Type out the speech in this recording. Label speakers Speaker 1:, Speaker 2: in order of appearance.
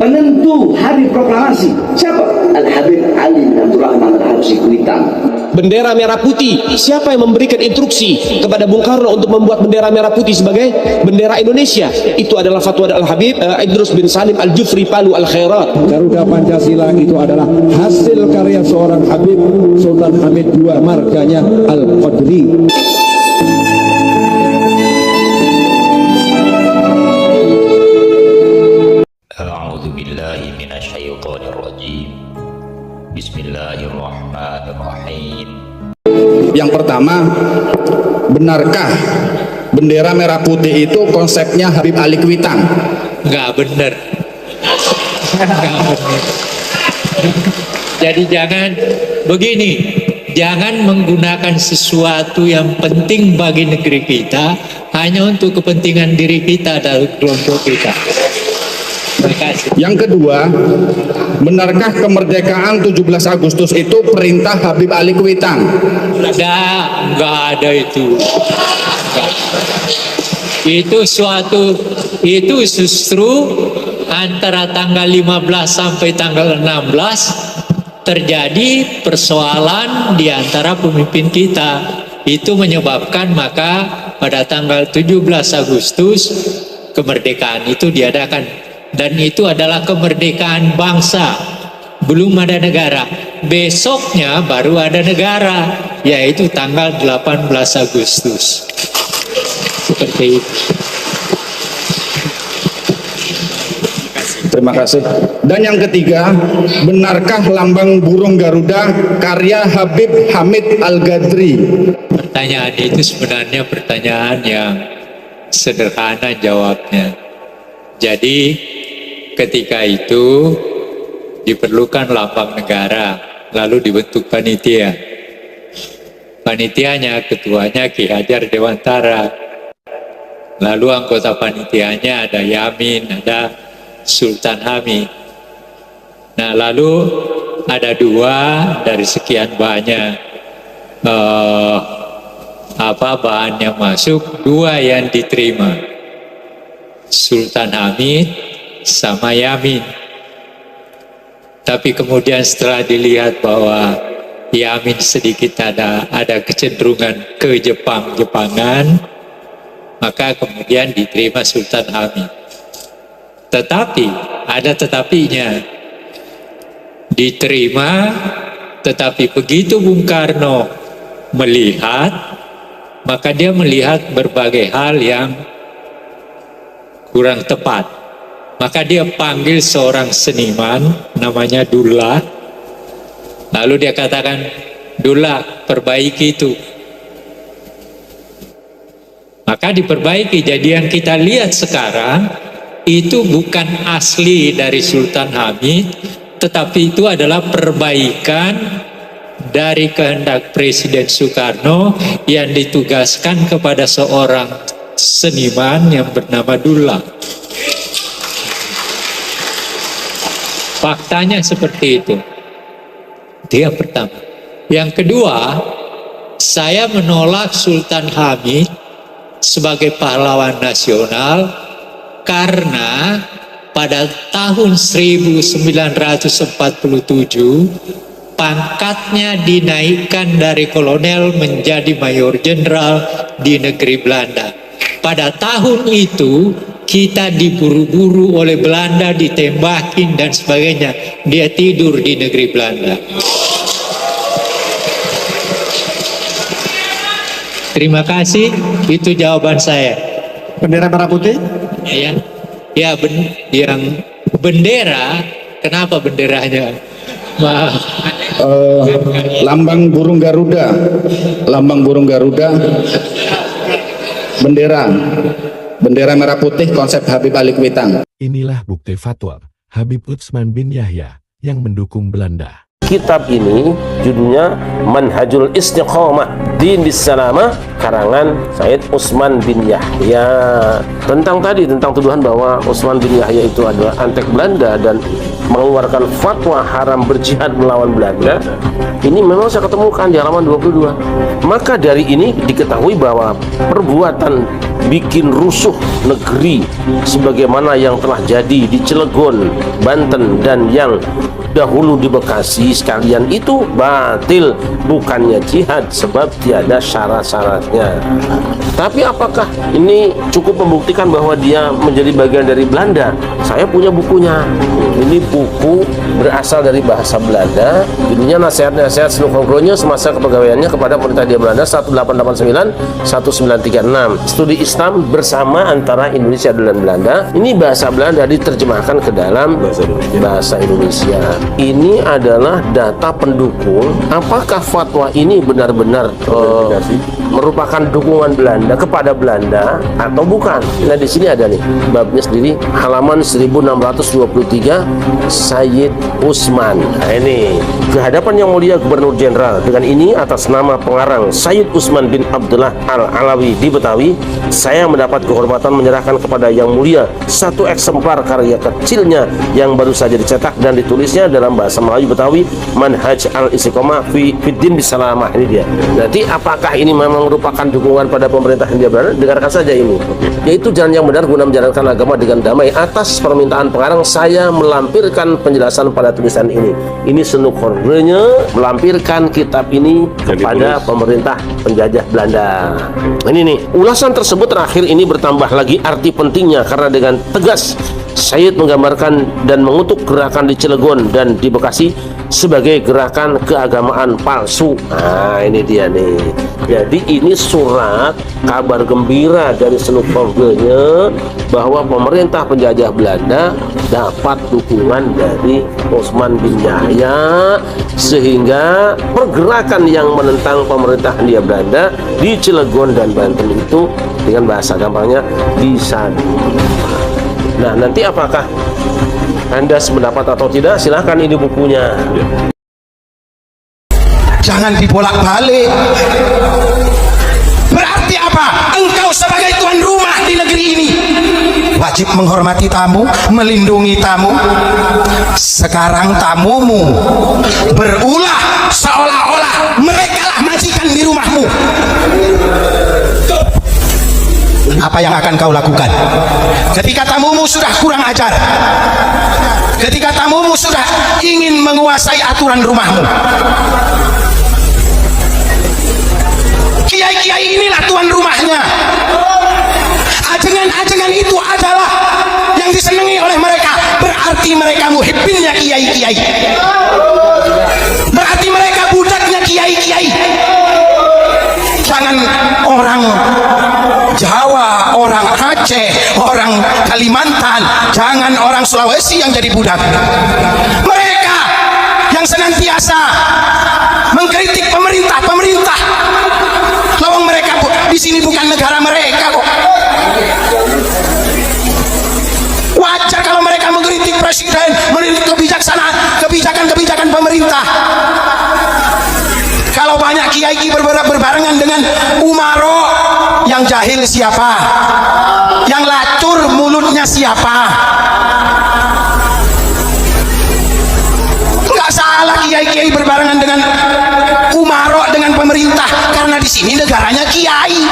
Speaker 1: penentu hari proklamasi. Siapa? Al-Habib Ali bin Abdul Rahman Al-Habsyi Kuitang.
Speaker 2: Bendera merah putih, siapa yang memberikan instruksi kepada Bung Karno untuk membuat bendera merah putih sebagai bendera Indonesia? Itu adalah fatwa Al-Habib Idrus bin Salim Al-Jufri Palu Al-Khairat.
Speaker 3: Garuda Pancasila itu adalah hasil karya seorang Habib Sultan Hamid II, marganya Al-Qadri.
Speaker 4: A'udzu billahi minasyaitonir rajim. Bismillahirrahmanirrahim.
Speaker 5: Yang pertama, benarkah bendera merah putih itu konsepnya Habib Ali Kuitang?
Speaker 6: Nggak benar. Jadi jangan begini, jangan menggunakan sesuatu yang penting bagi negeri kita hanya untuk kepentingan diri kita dan kelompok kita. Terima kasih.
Speaker 5: Yang kedua, benarkah kemerdekaan 17 Agustus itu perintah Habib Ali Kuitang?
Speaker 6: Nggak ada itu. Itu justru antara tanggal 15 sampai tanggal 16 terjadi persoalan di antara pemimpin kita. Itu menyebabkan maka pada tanggal 17 Agustus kemerdekaan itu diadakan. Dan itu adalah kemerdekaan bangsa. Belum ada negara. Besoknya baru ada negara, yaitu tanggal 18 Agustus. Seperti itu.
Speaker 5: Terima kasih. Dan yang ketiga, benarkah lambang burung Garuda karya Habib Hamid Al-Ghazali?
Speaker 6: Pertanyaan itu sebenarnya pertanyaan yang sederhana jawabnya. Jadi ketika itu diperlukan lambang negara, lalu dibentuk panitia. Panitianya, ketuanya Ki Hajar Dewantara. Lalu anggota panitianya ada Yamin, ada Sultan Hamid. Nah, lalu ada dua dari sekian banyak bahan yang masuk, dua yang diterima, Sultan Hamid sama Yamin. Tapi kemudian setelah dilihat bahwa Yamin sedikit ada kecenderungan ke Jepangan, maka kemudian diterima Sultan Hamid. Tetapi ada tetapinya, diterima, tetapi begitu Bung Karno melihat, maka dia melihat berbagai hal yang kurang tepat. Maka dia panggil seorang seniman namanya Dullah. Lalu dia katakan, Dullah, perbaiki itu. Maka diperbaiki. Jadi yang kita lihat sekarang itu bukan asli dari Sultan Hamid, tetapi itu adalah perbaikan dari kehendak Presiden Soekarno yang ditugaskan kepada seorang seniman yang bernama Dullah. Faktanya seperti itu. Itu yang pertama. Yang kedua, saya menolak Sultan Hamid sebagai pahlawan nasional karena pada tahun 1947 pangkatnya dinaikkan dari kolonel menjadi mayor jenderal di negeri Belanda. Pada tahun itu kita diburu-buru oleh Belanda, ditembakin dan sebagainya. Dia tidur di negeri Belanda. Terima kasih, itu jawaban saya.
Speaker 7: Bendera merah putih?
Speaker 6: Ya, yang bendera, kenapa benderanya?
Speaker 5: Lambang burung Garuda, bendera merah putih konsep Habib Ali Kuitang.
Speaker 8: Inilah bukti fatwa Habib Utsman bin Yahya yang mendukung Belanda.
Speaker 9: Kitab ini judulnya Manhajul Istiqomah Din Bisalamah, karangan Said Utsman bin Yahya. Tentang tuduhan bahwa Utsman bin Yahya itu adalah antek Belanda dan mengeluarkan fatwa haram berjihad melawan Belanda, ini memang saya ketemukan di halaman 22. Maka dari ini diketahui bahwa perbuatan bikin rusuh negeri sebagaimana yang telah jadi di Cilegon, Banten, dan yang dahulu di Bekasi sekalian itu batil, bukannya jihad, sebab tiada syarat-syaratnya. Tapi apakah ini cukup membuktikan bahwa dia menjadi bagian dari Belanda? Saya punya bukunya. Ini buku berasal dari bahasa Belanda, judulnya Nasihat-Nasihat Senukongronyo semasa kepegawaiannya kepada pemerintah Hindia Belanda 1889-1936. Studi Islam bersama antara Indonesia dan Belanda. Ini bahasa Belanda diterjemahkan ke dalam bahasa Indonesia. Ini adalah data pendukung apakah fatwa ini benar-benar merupakan dukungan Belanda kepada Belanda atau bukan. Nah, di sini ada nih babnya sendiri, halaman 1623, Sayyid Usman. Nah, ini kehadapan Yang Mulia Gubernur Jenderal, dengan ini atas nama pengarang Sayyid Usman bin Abdullah Al-Alawi di Betawi, saya mendapat kehormatan menyerahkan kepada Yang Mulia satu eksemplar karya kecilnya yang baru saja dicetak dan ditulisnya dalam bahasa Melayu Betawi, Manhaj Al-Istiqomah fi Fiddin Bisalamah. Ini dia. Nanti apakah ini memang merupakan dukungan pada pemerintah Hindia Belanda? Dengarkan saja ini, yaitu jalan yang benar guna menjalankan agama dengan damai. Atas permintaan pengarang, saya melampirkan penjelasan pada tulisan ini. Ini Senukongronyo melampirkan kitab ini kepada pemerintah penjajah Belanda. Ini nih, ulasan tersebut terakhir ini bertambah lagi arti pentingnya karena dengan tegas Sayyid menggambarkan dan mengutuk gerakan di Cilegon dan di Bekasi sebagai gerakan keagamaan palsu. Nah, ini dia nih. Jadi ini surat kabar gembira dari Senukongronyo bahwa pemerintah penjajah Belanda dapat dukungan dari Utsman bin Yahya, sehingga pergerakan yang menentang pemerintah Hindia Belanda di Cilegon dan Banten itu dengan bahasa gampangnya bisa dibuka. Nah, nanti apakah Anda sependapat atau tidak? Silahkan, ini bukunya.
Speaker 7: Jangan dibolak-balik. Berarti apa? Engkau sebagai tuan rumah di negeri ini wajib menghormati tamu, melindungi tamu. Sekarang tamumu berulah seolah-olah mereka lah majikan di rumahmu. Apa yang akan kau lakukan ketika tamumu sudah kurang ajar, ketika tamumu sudah ingin menguasai aturan rumahmu? Kiai-kiai inilah tuan rumahnya. Ajengan-ajengan itu adalah yang disenangi oleh mereka. Berarti mereka muhibbinnya kiai-kiai, berarti mereka budaknya kiai-kiai. Jangan orang Jawa, orang Aceh, orang Kalimantan, jangan orang Sulawesi yang jadi budak. Mereka yang senantiasa mengkritik pemerintah. Lawang mereka di sini bukan negara mereka kok. Wajar kalau mereka mengkritik presiden, mengkritik kebijakan pemerintah. Kalau banyak kiai berbarengan dengan umaro, yang jahil siapa? Yang lacur mulutnya siapa? Enggak salah kiai-kiai berbarengan dengan umaro, dengan pemerintah, karena di sini negaranya kiai.